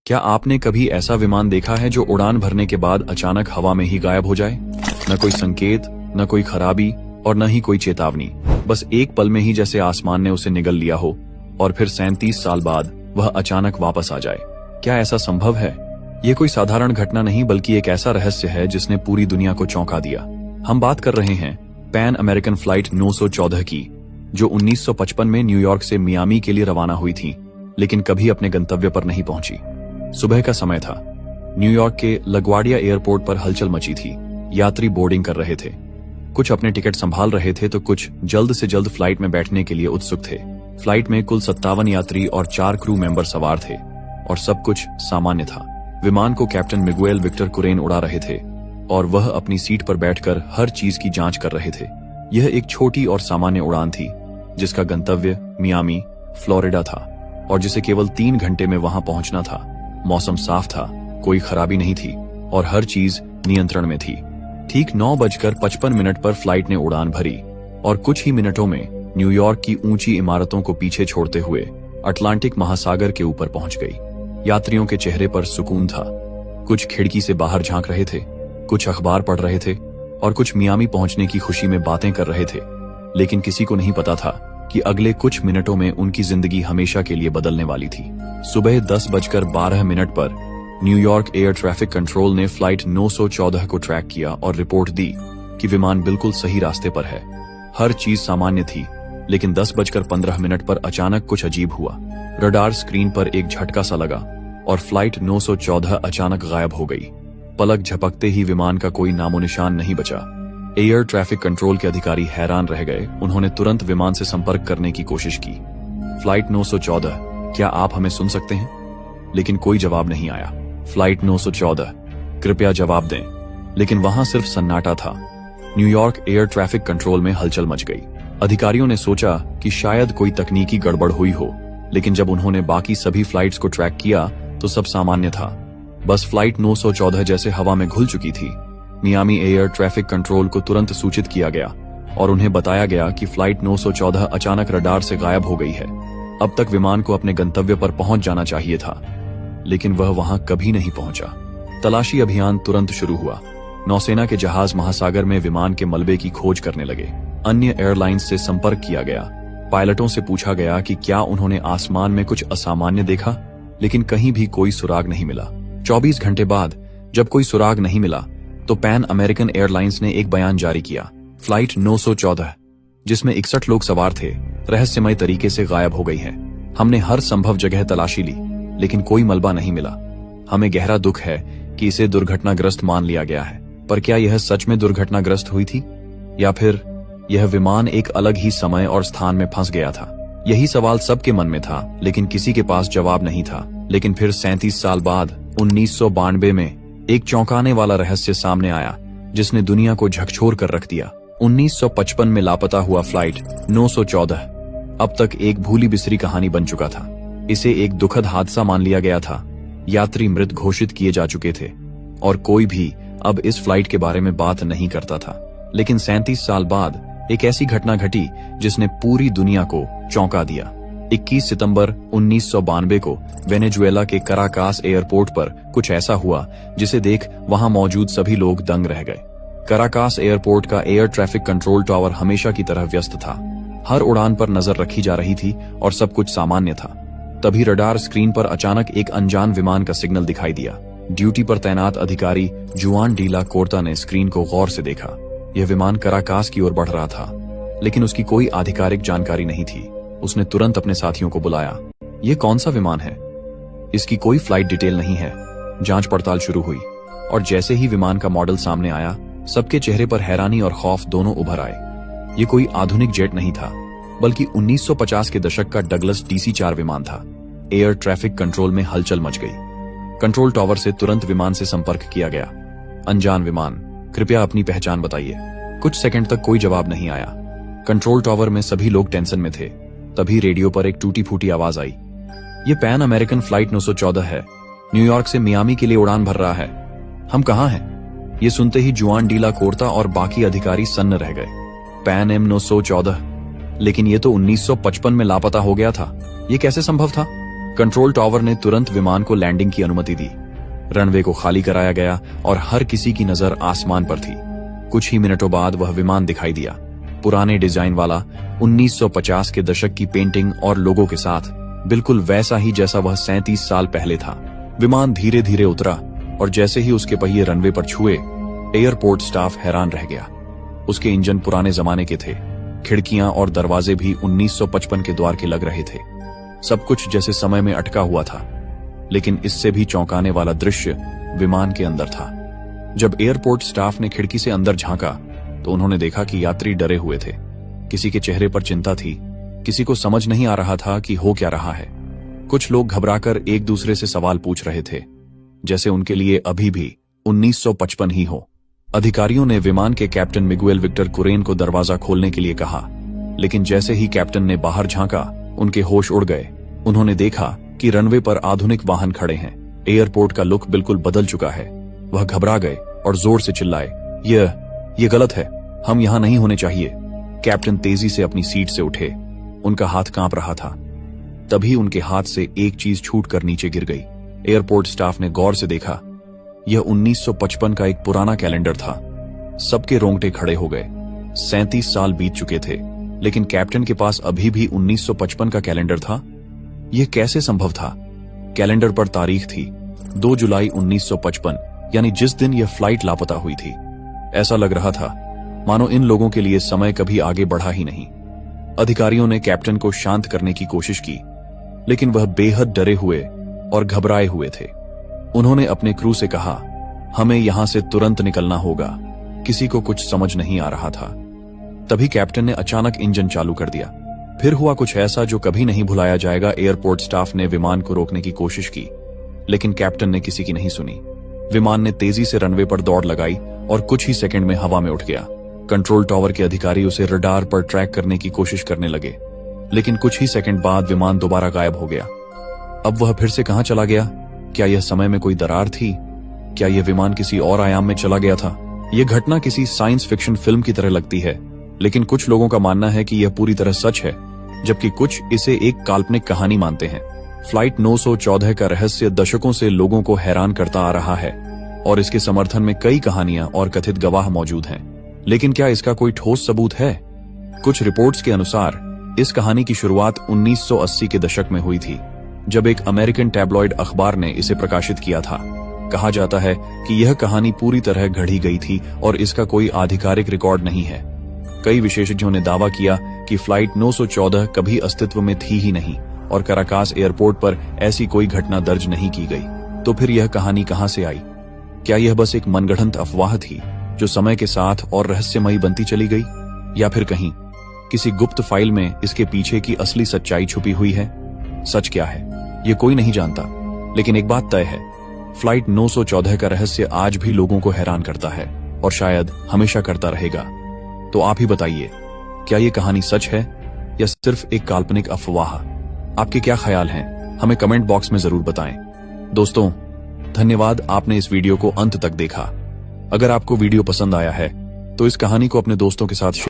क्या आपने कभी ऐसा विमान देखा है जो उड़ान भरने के बाद अचानक हवा में ही गायब हो जाए? न कोई संकेत, न कोई खराबी और न ही कोई चेतावनी। बस एक पल में ही जैसे आसमान ने उसे निगल लिया हो और फिर 37 साल बाद वह अचानक वापस आ जाए। क्या ऐसा संभव है? ये कोई साधारण घटना नहीं बल्कि एक ऐसा रहस्य है जिसने पूरी दुनिया को चौंका दिया। हम बात कर रहे हैं पैन अमेरिकन फ्लाइट 914 की, जो 1955 में न्यूयॉर्क से मियामी के लिए रवाना हुई थी, लेकिन कभी अपने गंतव्य पर नहीं पहुंची। सुबह का समय था। न्यूयॉर्क के लगवाडिया एयरपोर्ट पर हलचल मची थी। यात्री बोर्डिंग कर रहे थे। कुछ अपने टिकट संभाल रहे थे तो कुछ जल्द से जल्द फ्लाइट में बैठने के लिए उत्सुक थे। फ्लाइट में कुल 57 यात्री और 4 क्रू मेंबर सवार थे और सब कुछ सामान्य था। विमान को कैप्टन मिगुएल विक्टर कुरेन उड़ा रहे थे और वह अपनी सीट पर बैठकर हर चीज की जांच कर रहे थे। यह एक छोटी और सामान्य उड़ान थी जिसका गंतव्य मियामी, फ्लोरिडा था और जिसे केवल 3 घंटे में वहां पहुंचना था। मौसम साफ था, कोई खराबी नहीं थी और हर चीज नियंत्रण में थी। ठीक 9:55 पर फ्लाइट ने उड़ान भरी और कुछ ही मिनटों में न्यूयॉर्क की ऊंची इमारतों को पीछे छोड़ते हुए अटलांटिक महासागर के ऊपर पहुंच गई। यात्रियों के चेहरे पर सुकून था। कुछ खिड़की से बाहर झांक रहे थे, कुछ अखबार पढ़ रहे थे और कुछ मियामी पहुंचने की खुशी में बातें कर रहे थे। लेकिन किसी को नहीं पता था कि अगले कुछ मिनटों में उनकी जिंदगी हमेशा के लिए बदलने वाली थी। सुबह 10:12 पर न्यूयॉर्क एयर ट्रैफिक कंट्रोल ने फ्लाइट 914 को ट्रैक किया और रिपोर्ट दी कि विमान बिल्कुल सही रास्ते पर है। हर चीज सामान्य थी, लेकिन 10:15 पर अचानक कुछ अजीब हुआ। रडार स्क्रीन पर एक झटका सा लगा और फ्लाइट 914 अचानक गायब हो गई। पलक झपकते ही विमान का कोई नामो निशान नहीं बचा। एयर ट्रैफिक कंट्रोल के अधिकारी हैरान रह गए। उन्होंने तुरंत विमान से संपर्क करने की कोशिश की। फ्लाइट 914, क्या आप हमें सुन सकते हैं? लेकिन कोई जवाब नहीं आया। फ्लाइट 914, कृपया जवाब दें। लेकिन वहां सिर्फ सन्नाटा था। न्यूयॉर्क एयर ट्रैफिक कंट्रोल में हलचल मच गई। अधिकारियों ने सोचा कि शायद कोई तकनीकी गड़बड़ हुई हो, लेकिन जब उन्होंने बाकी सभी फ्लाइट्स को ट्रैक किया तो सब सामान्य था। बस फ्लाइट 914 जैसे हवा में घुल चुकी थी। मियामी एयर ट्रैफिक कंट्रोल को तुरंत सूचित किया गया और उन्हें बताया गया कि फ्लाइट 914 अचानक रडार से गायब हो गई है। अब तक विमान को अपने गंतव्य पर पहुंच जाना चाहिए था, लेकिन वह वहां कभी नहीं पहुंचा। तलाशी अभियान तुरंत शुरू हुआ। नौसेना के जहाज महासागर में विमान के मलबे की खोज करने लगे। अन्य एयरलाइंस से संपर्क किया गया। पायलटों से पूछा गया कि क्या उन्होंने आसमान में कुछ असामान्य देखा, लेकिन कहीं भी कोई सुराग नहीं मिला। 24 घंटे बाद जब कोई सुराग नहीं मिला तो पैन अमेरिकन एयरलाइंस ने एक बयान जारी किया। फ्लाइट 914, जिसमें 61 लोग सवार थे, रहस्यमय तरीके से गायब हो गई है। हमने हर संभव जगह तलाशी ली, लेकिन कोई मलबा नहीं मिला। हमें गहरा दुख है कि इसे दुर्घटनाग्रस्त मान लिया गया है, पर क्या यह सच में दुर्घटनाग्रस्त हुई थी या फिर यह विमान एक अलग ही समय और स्थान में फंस गया था? यही सवाल सबके मन में था, लेकिन किसी के पास जवाब नहीं था। लेकिन फिर 37 साल बाद 1992 में एक चौंकाने वाला रहस्य सामने आया जिसने दुनिया को झकझोर कर रख दिया। 1955 में लापता हुआ फ्लाइट 914 अब तक एक भूली बिसरी कहानी बन चुका था। इसे एक दुखद हादसा मान लिया गया था। यात्री मृत घोषित किए जा चुके थे और कोई भी अब इस फ्लाइट के बारे में बात नहीं करता था। लेकिन 37 साल बाद एक ऐसी घटना घटी जिसने पूरी दुनिया को चौंका दिया। 21 सितंबर 1992 को वेनेजुएला के कराकास एयरपोर्ट पर कुछ ऐसा हुआ जिसे देख वहां मौजूद सभी लोग दंग रह गए। कराकास एयरपोर्ट का एयर ट्रैफिक कंट्रोल टावर हमेशा की तरह व्यस्त था। हर उड़ान पर नजर रखी जा रही थी और सब कुछ सामान्य था। तभी रडार स्क्रीन पर अचानक एक अनजान विमान का सिग्नल दिखाई दिया। ड्यूटी पर तैनात अधिकारी जुआन डी ला कोर्ता ने स्क्रीन को गौर से देखा। यह विमान कराकास की ओर बढ़ रहा था, लेकिन उसकी कोई आधिकारिक जानकारी नहीं थी। उसने तुरंत अपने साथियों को बुलाया। यह कौन सा विमान है? इसकी कोई फ्लाइट डिटेल नहीं है। जांच पड़ताल शुरू हुई और जैसे ही विमान का मॉडल सामने आया, सबके चेहरे पर हैरानी और खौफ दोनों उभर आए। ये कोई आधुनिक जेट नहीं था, बल्कि 1950 के दशक का डगलस DC-4 विमान था। एयर ट्रैफिक कंट्रोल में हलचल मच गई। कंट्रोल टावर से तुरंत विमान से संपर्क किया गया। अनजान विमान, कृपया अपनी पहचान बताइए। कुछ सेकंड तक कोई जवाब नहीं आया। कंट्रोल टावर में सभी लोग टेंशन में थे। तभी रेडियो पर एक टूटी फूटी आवाज आई। ये पैन अमेरिकन फ्लाइट 914 है, न्यूयॉर्क से मियामी के लिए उड़ान भर रहा है। हम कहाँ हैं? ये सुनते ही जुआन डी ला कोर्ता और बाकी अधिकारी सन्न रह गए। पैन एम 914, लेकिन ये तो 1955 में लापता हो गया था। ये कैसे संभव था? कंट्रोल टावर ने तुरंत विमान को लैंडिंग की अनुमति दी। रनवे को खाली कराया गया और हर किसी की नजर आसमान पर थी। कुछ ही मिनटों बाद वह विमान दिखाई दिया, पुराने डिजाइन वाला, 1950 के दशक की पेंटिंग और लोगों के साथ, बिल्कुल वैसा ही जैसा वह 37 साल पहले था। विमान धीरे धीरे उतरा और जैसे ही उसके पहिए रनवे पर छुए, एयरपोर्ट स्टाफ हैरान रह गया। उसके इंजन पुराने जमाने के थे, खिड़कियां और दरवाजे भी 1955 के द्वार के लग रहे थे। सब कुछ जैसे समय में अटका हुआ था। लेकिन इससे भी चौंकाने वाला दृश्य विमान के अंदर था। जब एयरपोर्ट स्टाफ ने खिड़की से अंदर झांका तो उन्होंने देखा कि यात्री डरे हुए थे। किसी के चेहरे पर चिंता थी, किसी को समझ नहीं आ रहा था कि हो क्या रहा है। कुछ लोग घबराकर एक दूसरे से सवाल पूछ रहे थे, जैसे उनके लिए अभी भी 1955 ही हो। अधिकारियों ने विमान के कैप्टन मिगुएल विक्टर कुरेन को दरवाजा खोलने के लिए कहा, लेकिन जैसे ही कैप्टन ने बाहर झांका, उनके होश उड़ गए। उन्होंने देखा कि रनवे पर आधुनिक वाहन खड़े हैं। एयरपोर्ट का लुक बिल्कुल बदल चुका है। वह घबरा गए और जोर से चिल्लाए, ये गलत है, हम यहां नहीं होने चाहिए। कैप्टन तेजी से अपनी सीट से उठे, उनका हाथ कांप रहा था। तभी उनके हाथ से एक चीज छूटकर नीचे गिर गई। एयरपोर्ट स्टाफ ने गौर से देखा, यह 1955 का एक पुराना कैलेंडर था। सबके रोंगटे खड़े हो गए। 37 साल बीत चुके थे, लेकिन कैप्टन के पास अभी भी 1955 का कैलेंडर था। यह कैसे संभव था? कैलेंडर पर तारीख थी 2 जुलाई 1955, यानी जिस दिन यह फ्लाइट लापता हुई थी। ऐसा लग रहा था मानो इन लोगों के लिए समय कभी आगे बढ़ा ही नहीं। अधिकारियों ने कैप्टन को शांत करने की कोशिश की, लेकिन वह बेहद डरे हुए और घबराए हुए थे। उन्होंने अपने क्रू से कहा, हमें यहां से तुरंत निकलना होगा। किसी को कुछ समझ नहीं आ रहा था। तभी कैप्टन ने अचानक इंजन चालू कर दिया। फिर हुआ कुछ ऐसा जो कभी नहीं भुलाया जाएगा। एयरपोर्ट स्टाफ ने विमान को रोकने की कोशिश की, लेकिन कैप्टन ने किसी की नहीं सुनी। विमान ने तेजी से रनवे पर दौड़ लगाई और कुछ ही सेकंड में हवा में उठ गया। कंट्रोल टावर के अधिकारी उसे रडार पर ट्रैक करने की कोशिश करने लगे, लेकिन कुछ ही सेकंड बाद विमान दोबारा गायब हो गया। अब वह फिर से कहां चला गया? क्या यह समय में कोई दरार थी? क्या यह विमान किसी और आयाम में चला गया था? यह घटना किसी साइंस फिक्शन फिल्म की तरह लगती है, लेकिन कुछ लोगों का मानना है कि यह पूरी तरह सच है, जबकि कुछ इसे एक काल्पनिक कहानी मानते हैं। फ्लाइट 914 का रहस्य दशकों से लोगों को हैरान करता आ रहा है और इसके समर्थन में कई कहानियां और कथित गवाह मौजूद हैं। लेकिन क्या इसका कोई ठोस सबूत है? कुछ रिपोर्ट्स के अनुसार इस कहानी की शुरुआत 1980 के दशक में हुई थी, जब एक अमेरिकन टैब्लॉइड अखबार ने इसे प्रकाशित किया था। कहा जाता है कि यह कहानी पूरी तरह गढ़ी गई थी और इसका कोई आधिकारिक रिकॉर्ड नहीं है। कई विशेषज्ञों ने दावा किया कि फ्लाइट 914 कभी अस्तित्व में थी ही नहीं और कराकास एयरपोर्ट पर ऐसी कोई घटना दर्ज नहीं की गई। तो फिर यह कहानी कहां से आई? क्या यह बस एक मनगढ़ंत अफवाह थी जो समय के साथ और रहस्यमयी बनती चली गई, या फिर कहीं किसी गुप्त फाइल में इसके पीछे की असली सच्चाई छुपी हुई है? सच क्या है ये कोई नहीं जानता, लेकिन एक बात तय है, फ्लाइट 914 का रहस्य आज भी लोगों को हैरान करता है और शायद हमेशा करता रहेगा। तो आप ही बताइए, क्या ये कहानी सच है या सिर्फ एक काल्पनिक अफवाह? आपके क्या ख्याल हैं? हमें कमेंट बॉक्स में जरूर बताएं। दोस्तों, धन्यवाद, आपने इस वीडियो को अंत तक देखा। अगर आपको वीडियो पसंद आया है तो इस कहानी को अपने दोस्तों के साथ